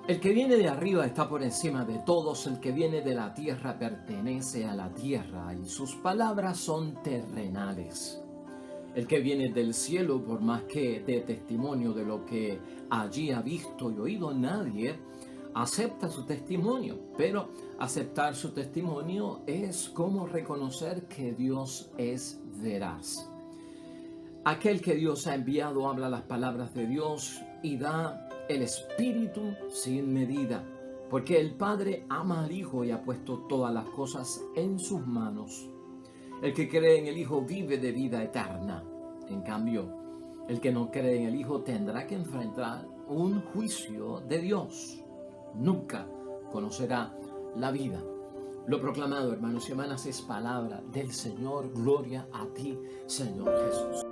El que viene de arriba está por encima de todos, el que viene de la tierra pertenece a la tierra y sus palabras son terrenales. El que viene del cielo, por más que dé testimonio de lo que allí ha visto y oído, nadie acepta su testimonio. Pero aceptar su testimonio es como reconocer que Dios es veraz. Aquel que Dios ha enviado habla las palabras de Dios y da el Espíritu sin medida, porque el Padre ama al Hijo y ha puesto todas las cosas en sus manos. El que cree en el Hijo vive de vida eterna. En cambio, el que no cree en el Hijo tendrá que enfrentar un juicio de Dios. Nunca conocerá la vida. Lo proclamado, hermanos y hermanas, es palabra del Señor. Gloria a ti, Señor Jesús.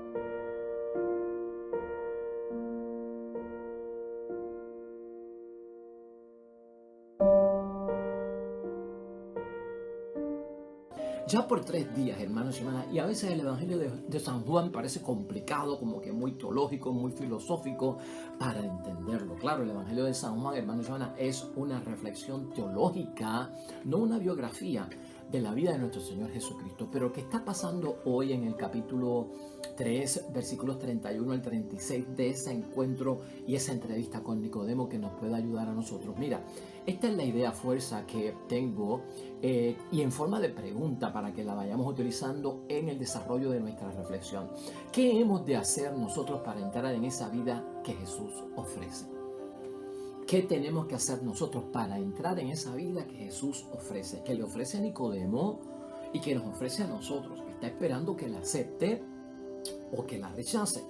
Ya por 3 días, hermanos y hermanas, y a veces el Evangelio de San Juan parece complicado, como que muy teológico, muy filosófico para entenderlo. Claro, el Evangelio de San Juan, hermanos y hermanas, es una reflexión teológica, no una biografía de la vida de nuestro Señor Jesucristo. Pero ¿qué está pasando hoy en el capítulo 3, versículos 31 al 36 de ese encuentro y esa entrevista con Nicodemo que nos puede ayudar a nosotros? Mira, esta es la idea fuerza que tengo y en forma de pregunta para que la vayamos utilizando en el desarrollo de nuestra reflexión. ¿Qué hemos de hacer nosotros para entrar en esa vida que Jesús ofrece? ¿Qué tenemos que hacer nosotros para entrar en esa vida que Jesús ofrece? Que le ofrece a Nicodemo y que nos ofrece a nosotros, que está esperando que la acepte o que la rechace.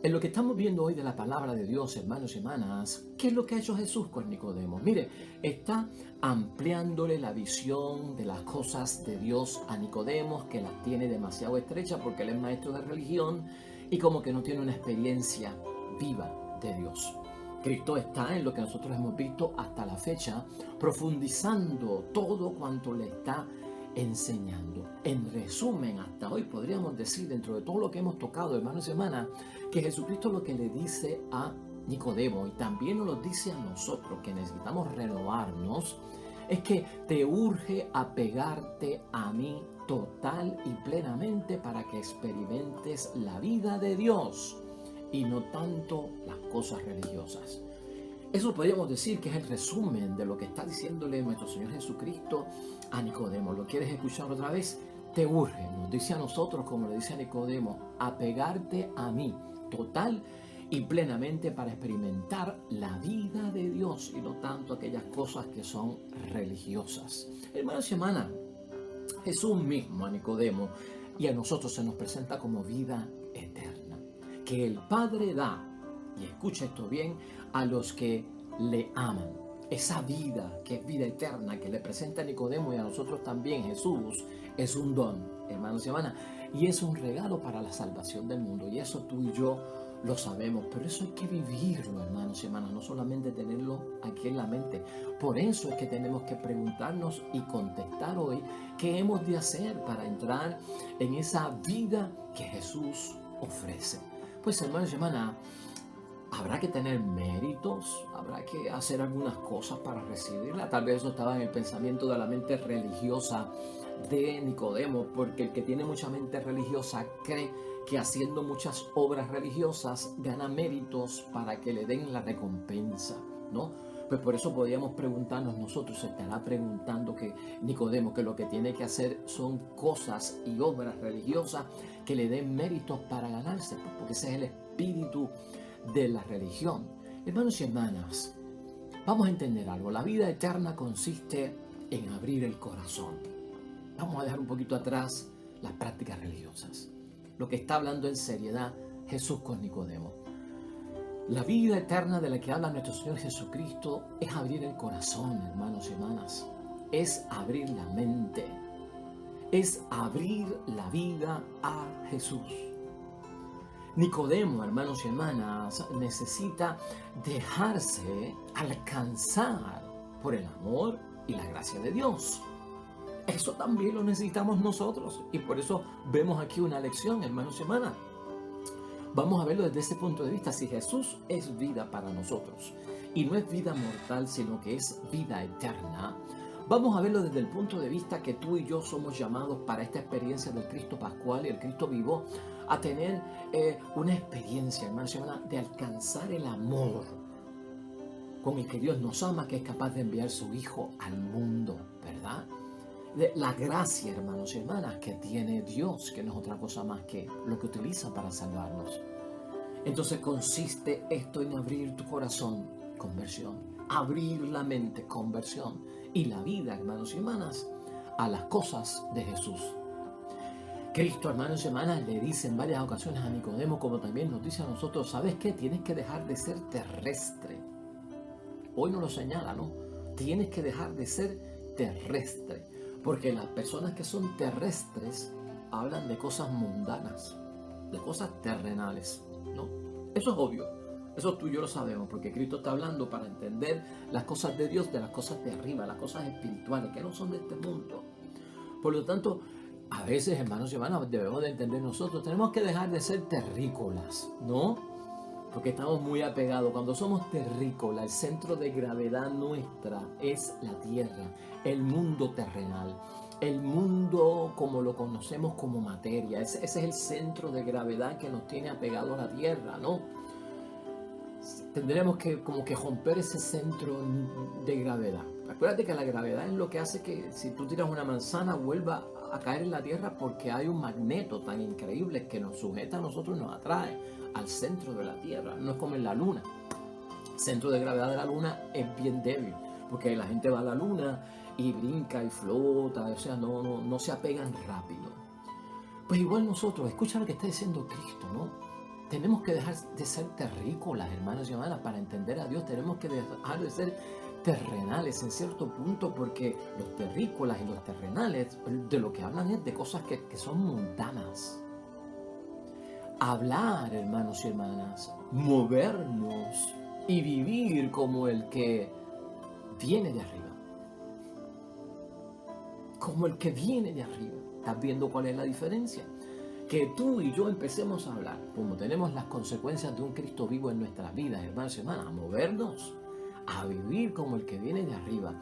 En lo que estamos viendo hoy de la palabra de Dios, hermanos y hermanas, ¿qué es lo que ha hecho Jesús con Nicodemo? Mire, está ampliándole la visión de las cosas de Dios a Nicodemo, que las tiene demasiado estrecha porque él es maestro de religión y como que no tiene una experiencia viva de Dios. Cristo está en lo que nosotros hemos visto hasta la fecha, profundizando todo cuanto le está enseñando. En resumen, hasta hoy podríamos decir, dentro de todo lo que hemos tocado, hermanos y hermanas, que Jesucristo lo que le dice a Nicodemo y también nos lo dice a nosotros, que necesitamos renovarnos, es que te urge apegarte a mí total y plenamente para que experimentes la vida de Dios y no tanto las cosas religiosas. Eso podríamos decir que es el resumen de lo que está diciéndole nuestro Señor Jesucristo a Nicodemo. ¿Lo quieres escuchar otra vez? Te urge, nos dice a nosotros, como le dice a Nicodemo, apegarte a mí total y plenamente para experimentar la vida de Dios y no tanto aquellas cosas que son religiosas. Hermanos y hermanas, Jesús mismo a Nicodemo y a nosotros se nos presenta como vida eterna, que el Padre da, y escucha esto bien, a los que le aman. Esa vida que es vida eterna que le presenta a Nicodemo y a nosotros también Jesús es un don, hermanos y hermanas, y es un regalo para la salvación del mundo. Y eso tú y yo lo sabemos, pero eso hay que vivirlo, hermanos y hermanas, no solamente tenerlo aquí en la mente. Por eso es que tenemos que preguntarnos y contestar hoy qué hemos de hacer para entrar en esa vida que Jesús ofrece. Pues, hermanos y hermanas, habrá que tener méritos, habrá que hacer algunas cosas para recibirla. Tal vez eso estaba en el pensamiento de la mente religiosa de Nicodemo, porque el que tiene mucha mente religiosa cree que haciendo muchas obras religiosas gana méritos para que le den la recompensa, ¿no? Pues por eso podríamos preguntarnos nosotros, se estará preguntando que Nicodemo, que lo que tiene que hacer son cosas y obras religiosas que le den méritos para ganarse, porque ese es el espíritu de la religión. Hermanos y hermanas, vamos a entender algo. La vida eterna consiste en abrir el corazón. Vamos a dejar un poquito atrás las prácticas religiosas. Lo que está hablando en seriedad Jesús con Nicodemo. La vida eterna de la que habla nuestro Señor Jesucristo es abrir el corazón, hermanos y hermanas. Es abrir la mente. Es abrir la vida a Jesús. Nicodemo, hermanos y hermanas, necesita dejarse alcanzar por el amor y la gracia de Dios. Eso también lo necesitamos nosotros y por eso vemos aquí una lección, hermanos y hermanas. Vamos a verlo desde este punto de vista. Si Jesús es vida para nosotros y no es vida mortal, sino que es vida eterna, vamos a verlo desde el punto de vista que tú y yo somos llamados para esta experiencia del Cristo Pascual y el Cristo vivo, a tener una experiencia, hermanos y hermanas, de alcanzar el amor con el que Dios nos ama, que es capaz de enviar su Hijo al mundo, ¿verdad? De la gracia, hermanos y hermanas, que tiene Dios, que no es otra cosa más que lo que utiliza para salvarnos. Entonces consiste esto en abrir tu corazón, conversión, abrir la mente, conversión, y la vida, hermanos y hermanas, a las cosas de Jesús. Cristo, hermanos y hermanas, le dice en varias ocasiones a Nicodemo, como también nos dice a nosotros, ¿sabes qué? Tienes que dejar de ser terrestre. Hoy nos lo señala, ¿no? Tienes que dejar de ser terrestre, porque las personas que son terrestres hablan de cosas mundanas, de cosas terrenales, ¿no? Eso es obvio, eso tú y yo lo sabemos, porque Cristo está hablando para entender las cosas de Dios, de las cosas de arriba, las cosas espirituales, que no son de este mundo. Por lo tanto, a veces, hermanos y hermanas, debemos de entender nosotros, tenemos que dejar de ser terrícolas, ¿no? Porque estamos muy apegados. Cuando somos terrícolas, el centro de gravedad nuestra es la tierra, el mundo terrenal, el mundo como lo conocemos como materia. Ese es el centro de gravedad que nos tiene apegados a la tierra, ¿no? Tendremos que como que romper ese centro de gravedad. Acuérdate que la gravedad es lo que hace que si tú tiras una manzana vuelva a caer en la tierra, porque hay un magneto tan increíble que nos sujeta a nosotros y nos atrae al centro de la tierra. No es como en la luna. El centro de gravedad de la luna es bien débil, porque la gente va a la luna y brinca y flota, o sea, no se apegan rápido. Pues igual nosotros, escucha lo que está diciendo Cristo, ¿no? Tenemos que dejar de ser terrícolas, hermanos y hermanas, para entender a Dios. Tenemos que dejar de ser terrenales en cierto punto, porque los terrícolas y los terrenales de lo que hablan es de cosas que son mundanas. Hablar, hermanos y hermanas, movernos y vivir como el que viene de arriba. Como el que viene de arriba. ¿Estás viendo cuál es la diferencia? Que tú y yo empecemos a hablar, como tenemos las consecuencias de un Cristo vivo en nuestras vidas, hermanos y hermanas, a movernos, a vivir como el que viene de arriba.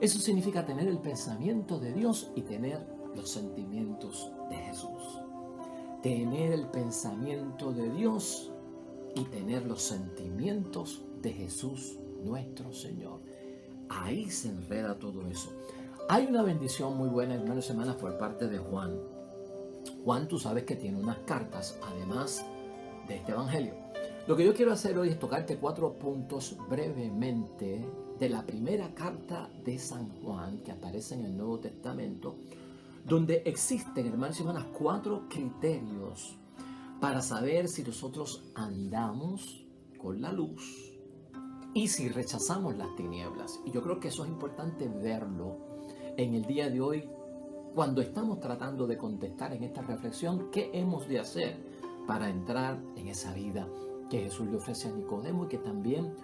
Eso significa tener el pensamiento de Dios y tener los sentimientos de Jesús. Tener el pensamiento de Dios y tener los sentimientos de Jesús nuestro Señor. Ahí se enreda todo eso. Hay una bendición muy buena, hermanos y hermanas, por parte de Juan. Juan, tú sabes que tiene unas cartas, además de este evangelio. Lo que yo quiero hacer hoy es tocarte 4 puntos brevemente de la primera carta de San Juan que aparece en el Nuevo Testamento, donde existen, hermanos y hermanas, 4 criterios para saber si nosotros andamos con la luz y si rechazamos las tinieblas. Y yo creo que eso es importante verlo en el día de hoy, cuando estamos tratando de contestar en esta reflexión qué hemos de hacer para entrar en esa vida que Jesús le ofrece a Nicodemo y que también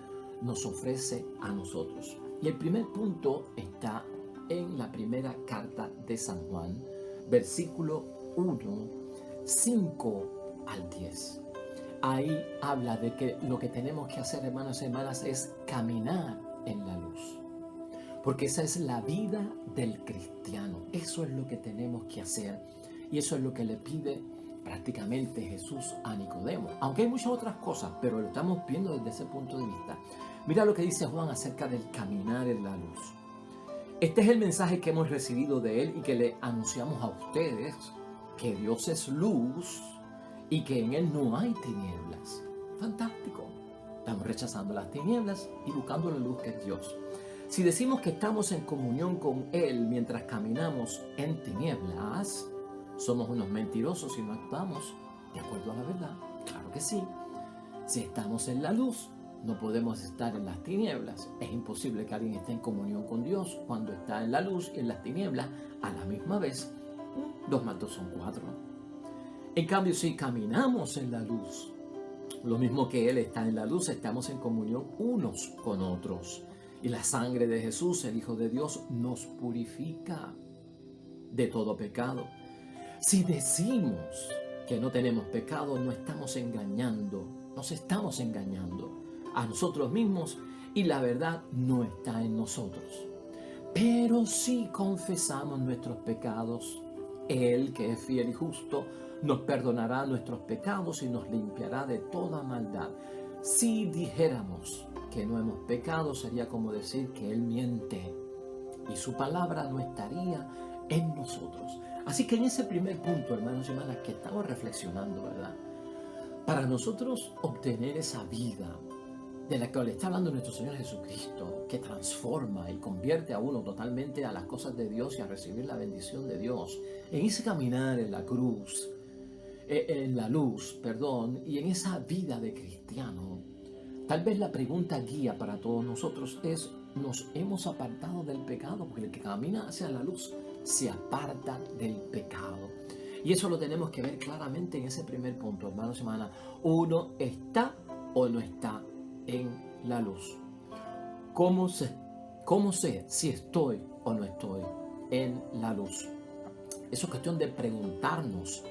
nos ofrece a nosotros. Y el primer punto está en la primera carta de San Juan, versículo 1, 5 al 10. Ahí habla de que lo que tenemos que hacer, hermanos y hermanas, es caminar en la luz. Porque esa es la vida del cristiano. Eso es lo que tenemos que hacer. Y eso es lo que le pide prácticamente Jesús a Nicodemo. Aunque hay muchas otras cosas, pero lo estamos viendo desde ese punto de vista. Mira lo que dice Juan acerca del caminar en la luz. Este es el mensaje que hemos recibido de él y que le anunciamos a ustedes, que Dios es luz y que en él no hay tinieblas. Fantástico. Estamos rechazando las tinieblas y buscando la luz que es Dios. Si decimos que estamos en comunión con Él mientras caminamos en tinieblas, somos unos mentirosos y no actuamos de acuerdo a la verdad. Claro que sí. Si estamos en la luz, no podemos estar en las tinieblas. Es imposible que alguien esté en comunión con Dios cuando está en la luz y en las tinieblas a la misma vez. 2 más 2 son 4. En cambio, si caminamos en la luz, lo mismo que Él está en la luz, estamos en comunión unos con otros. Y la sangre de Jesús, el Hijo de Dios, nos purifica de todo pecado. Si decimos que no tenemos pecado, no estamos engañando, nos estamos engañando a nosotros mismos y la verdad no está en nosotros. Pero si confesamos nuestros pecados, Él, que es fiel y justo, nos perdonará nuestros pecados y nos limpiará de toda maldad. Si dijéramos que no hemos pecado, sería como decir que Él miente y su palabra no estaría en nosotros. Así que en ese primer punto, hermanos y hermanas, que estamos reflexionando, ¿verdad? Para nosotros obtener esa vida de la que le está hablando nuestro Señor Jesucristo, que transforma y convierte a uno totalmente a las cosas de Dios y a recibir la bendición de Dios, en ese caminar en la cruz, en la luz, perdón, y en esa vida de cristiano, tal vez la pregunta guía para todos nosotros es: ¿nos hemos apartado del pecado? Porque el que camina hacia la luz se aparta del pecado. Y eso lo tenemos que ver claramente en ese primer punto, hermanos y hermanas. Uno está o no está en la luz. ¿Cómo sé si estoy o no estoy en la luz? Eso es cuestión de preguntarnos.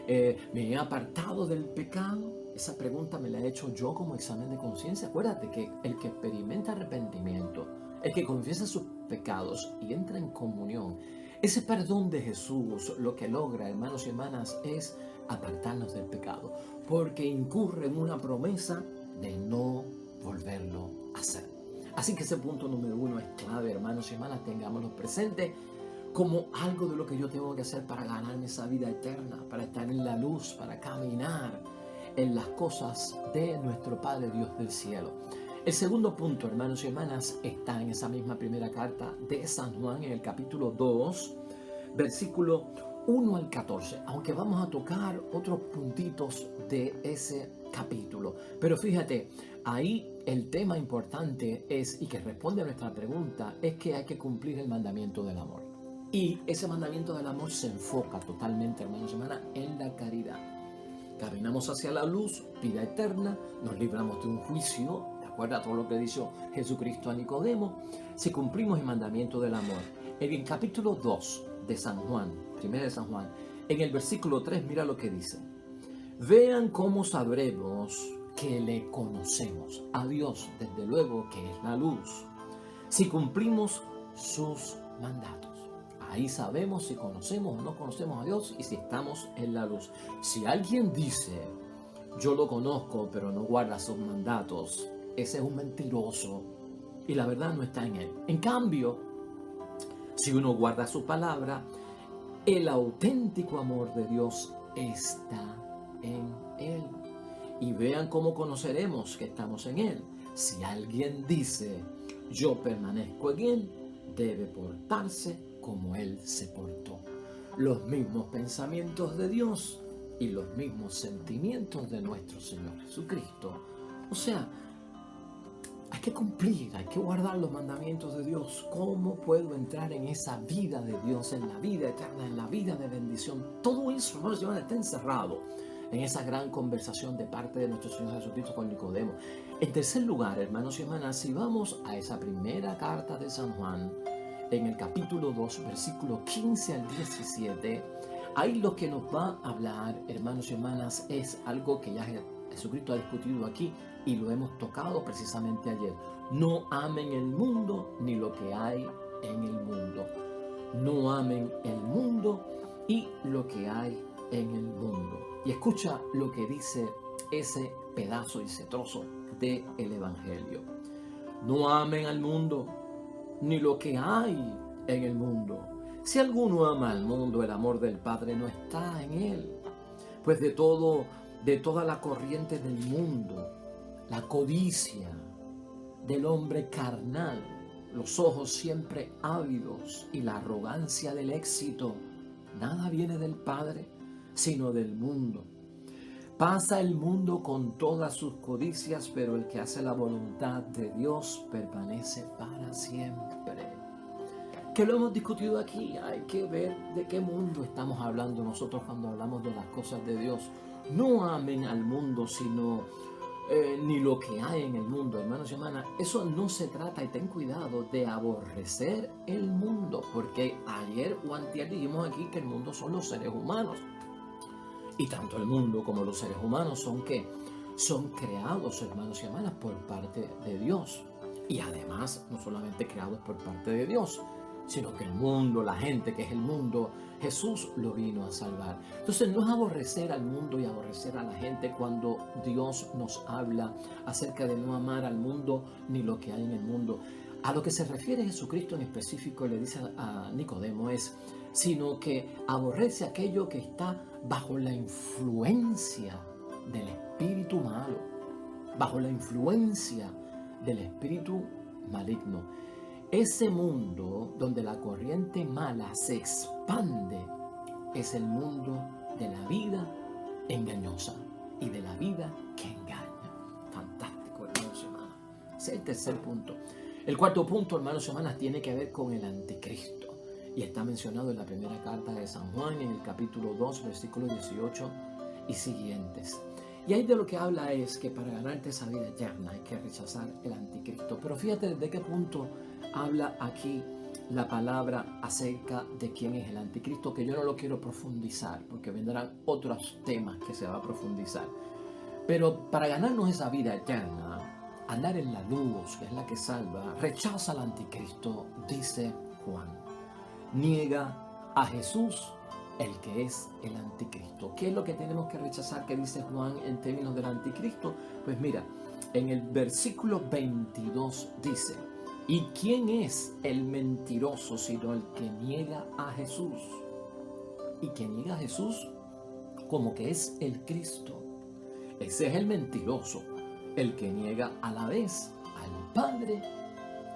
¿Me he apartado del pecado? Esa pregunta me la he hecho yo como examen de conciencia. Acuérdate que el que experimenta arrepentimiento, el que confiesa sus pecados y entra en comunión, ese perdón de Jesús lo que logra, hermanos y hermanas, es apartarnos del pecado, porque incurre en una promesa de no volverlo a hacer. Así que ese punto número uno es clave, hermanos y hermanas, tengámoslo presente como algo de lo que yo tengo que hacer para ganarme esa vida eterna, para estar en la luz, para caminar en las cosas de nuestro Padre Dios del cielo. El segundo punto, hermanos y hermanas, está en esa misma primera carta de San Juan, en el capítulo 2, versículo 1 al 14, aunque vamos a tocar otros puntitos de ese capítulo. Pero fíjate, ahí el tema importante es, y que responde a nuestra pregunta, es que hay que cumplir el mandamiento del amor. Y ese mandamiento del amor se enfoca totalmente, hermanos y hermanas, en la caridad. Caminamos hacia la luz, vida eterna, nos libramos de un juicio, de acuerdo a todo lo que dijo Jesucristo a Nicodemo, si cumplimos el mandamiento del amor. En el capítulo 2 de San Juan, primera de San Juan, en el versículo 3, mira lo que dice: vean cómo sabremos que le conocemos a Dios, desde luego que es la luz, si cumplimos sus mandatos. Ahí sabemos si conocemos o no conocemos a Dios y si estamos en la luz. Si alguien dice, yo lo conozco, pero no guarda sus mandatos, ese es un mentiroso y la verdad no está en él. En cambio, si uno guarda su palabra, el auténtico amor de Dios está en él. Y vean cómo conoceremos que estamos en él. Si alguien dice, yo permanezco en él, debe portarse como Él se portó. Los mismos pensamientos de Dios y los mismos sentimientos de nuestro Señor Jesucristo. O sea, hay que cumplir, hay que guardar los mandamientos de Dios. ¿Cómo puedo entrar en esa vida de Dios, en la vida eterna, en la vida de bendición? Todo eso, hermanos, está encerrado en esa gran conversación de parte de nuestro Señor Jesucristo con Nicodemo. En tercer lugar, hermanos y hermanas, si vamos a esa primera carta de San Juan, en el capítulo 2, versículo 15 al 17, ahí lo que nos va a hablar, hermanos y hermanas, es algo que ya Jesucristo ha discutido aquí y lo hemos tocado precisamente ayer. No amen el mundo ni lo que hay en el mundo. No amen el mundo y lo que hay en el mundo. Y escucha lo que dice ese pedazo y ese trozo del Evangelio. No amen al mundo ni lo que hay en el mundo. Si alguno ama al mundo, el amor del Padre no está en él. Pues de toda la corriente del mundo, la codicia del hombre carnal, los ojos siempre ávidos y la arrogancia del éxito, nada viene del Padre, sino del mundo. Pasa el mundo con todas sus codicias, pero el que hace la voluntad de Dios permanece para siempre. Que lo hemos discutido aquí, hay que ver de qué mundo estamos hablando nosotros cuando hablamos de las cosas de Dios. No amen al mundo, sino ni lo que hay en el mundo, hermanos y hermanas. Eso no se trata, y ten cuidado, de aborrecer el mundo, porque ayer o antier dijimos aquí que el mundo son los seres humanos. Y tanto el mundo como los seres humanos son ¿qué? Son creados, hermanos y hermanas, por parte de Dios. Y además, no solamente creados por parte de Dios, sino que el mundo, la gente que es el mundo, Jesús lo vino a salvar. Entonces no es aborrecer al mundo y aborrecer a la gente cuando Dios nos habla acerca de no amar al mundo ni lo que hay en el mundo. A lo que se refiere Jesucristo en específico, le dice a Nicodemo, es sino que aborrece aquello que está bajo la influencia del espíritu malo, bajo la influencia del espíritu maligno. Ese mundo donde la corriente mala se expande es el mundo de la vida engañosa y de la vida que engaña. Fantástico, hermanos y hermanas. Ese es el tercer punto. El cuarto punto, hermanos y hermanas, tiene que ver con el anticristo. Y está mencionado en la primera carta de San Juan, en el capítulo 2, versículos 18 y siguientes. Y ahí de lo que habla es que para ganarte esa vida eterna hay que rechazar el anticristo. Pero fíjate desde qué punto habla aquí la palabra acerca de quién es el anticristo, que yo no lo quiero profundizar, porque vendrán otros temas que se va a profundizar. Pero para ganarnos esa vida eterna, andar en la luz, que es la que salva, rechaza al anticristo, dice Juan. Niega a Jesús, el que es el anticristo. ¿Qué es lo que tenemos que rechazar que dice Juan en términos del anticristo? Pues mira, en el versículo 22 dice: ¿y quién es el mentiroso sino el que niega a Jesús? Y que niega a Jesús como que es el Cristo. Ese es el mentiroso, el que niega a la vez al Padre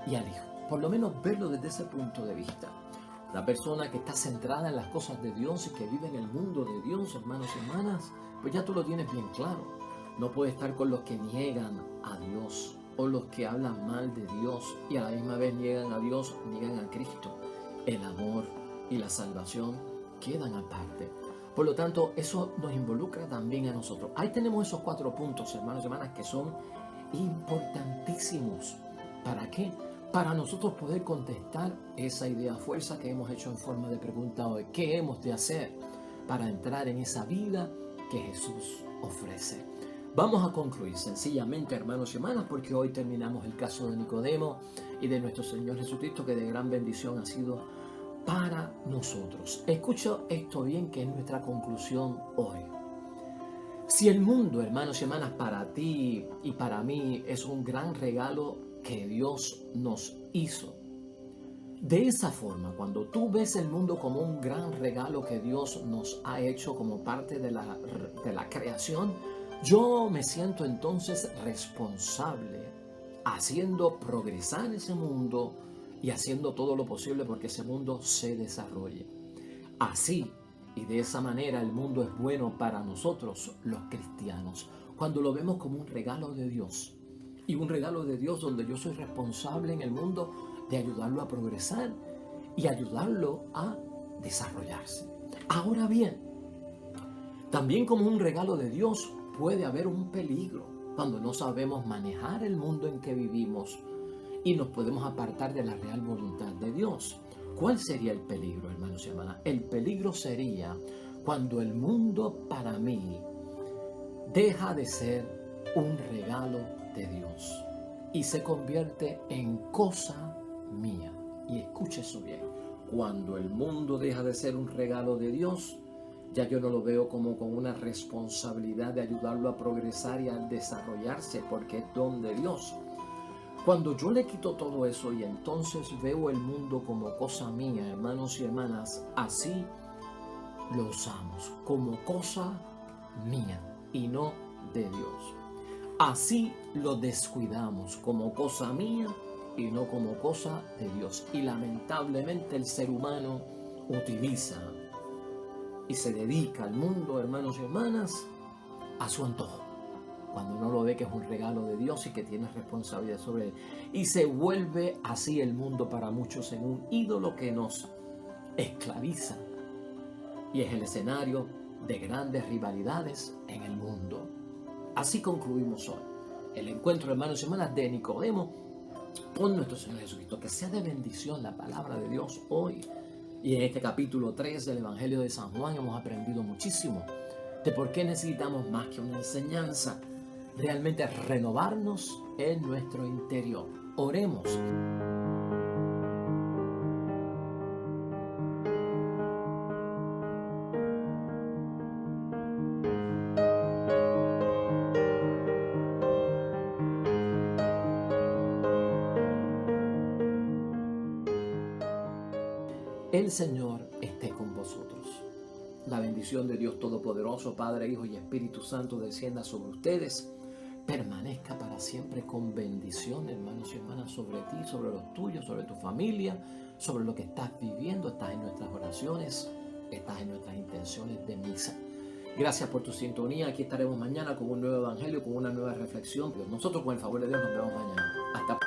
y al Hijo. Por lo menos verlo desde ese punto de vista. Una persona que está centrada en las cosas de Dios y que vive en el mundo de Dios, hermanos y hermanas, pues ya tú lo tienes bien claro. No puede estar con los que niegan a Dios o los que hablan mal de Dios y a la misma vez niegan a Dios, niegan a Cristo. El amor y la salvación quedan aparte. Por lo tanto, eso nos involucra también a nosotros. Ahí tenemos esos 4 puntos, hermanos y hermanas, que son importantísimos. ¿Para qué? Para nosotros poder contestar esa idea fuerza que hemos hecho en forma de pregunta hoy. ¿Qué hemos de hacer para entrar en esa vida que Jesús ofrece? Vamos a concluir sencillamente, hermanos y hermanas, porque hoy terminamos el caso de Nicodemo y de nuestro Señor Jesucristo, que de gran bendición ha sido para nosotros. Escucha esto bien, que es nuestra conclusión hoy. Si el mundo, hermanos y hermanas, para ti y para mí es un gran regalo que Dios nos hizo, de esa forma, cuando tú ves el mundo como un gran regalo que Dios nos ha hecho como parte de la creación, yo me siento entonces responsable haciendo progresar ese mundo y haciendo todo lo posible porque ese mundo se desarrolle. Así y de esa manera el mundo es bueno para nosotros los cristianos, cuando lo vemos como un regalo de Dios. Y un regalo de Dios donde yo soy responsable en el mundo de ayudarlo a progresar y ayudarlo a desarrollarse. Ahora bien, también como un regalo de Dios puede haber un peligro cuando no sabemos manejar el mundo en que vivimos y nos podemos apartar de la real voluntad de Dios. ¿Cuál sería el peligro, hermanos y hermanas? El peligro sería cuando el mundo para mí deja de ser un regalo de Dios y se convierte en cosa mía. Y escuche eso bien. Cuando el mundo deja de ser un regalo de Dios, ya yo no lo veo como con una responsabilidad de ayudarlo a progresar y a desarrollarse, porque es don de Dios. Cuando yo le quito todo eso y entonces veo el mundo como cosa mía, hermanos y hermanas, así lo usamos, como cosa mía y no de Dios. Así lo descuidamos, como cosa mía y no como cosa de Dios. Y lamentablemente el ser humano utiliza y se dedica al mundo, hermanos y hermanas, a su antojo, cuando no lo ve que es un regalo de Dios y que tiene responsabilidad sobre él. Y se vuelve así el mundo para muchos en un ídolo que nos esclaviza. Y es el escenario de grandes rivalidades en el mundo. Así concluimos hoy el encuentro, hermanos y hermanas, de Nicodemo con nuestro Señor Jesucristo. Que sea de bendición la palabra de Dios hoy. Y en este capítulo 3 del Evangelio de San Juan hemos aprendido muchísimo de por qué necesitamos más que una enseñanza, realmente renovarnos en nuestro interior Oremos. El Señor esté con vosotros. La bendición de Dios Todopoderoso, Padre, Hijo y Espíritu Santo descienda sobre ustedes. Permanezca para siempre con bendición, hermanos y hermanas, sobre ti, sobre los tuyos, sobre tu familia, sobre lo que estás viviendo. Estás en nuestras oraciones, estás en nuestras intenciones de misa. Gracias por tu sintonía. Aquí estaremos mañana con un nuevo evangelio, con una nueva reflexión. Nosotros, con el favor de Dios, nos vemos mañana. Hasta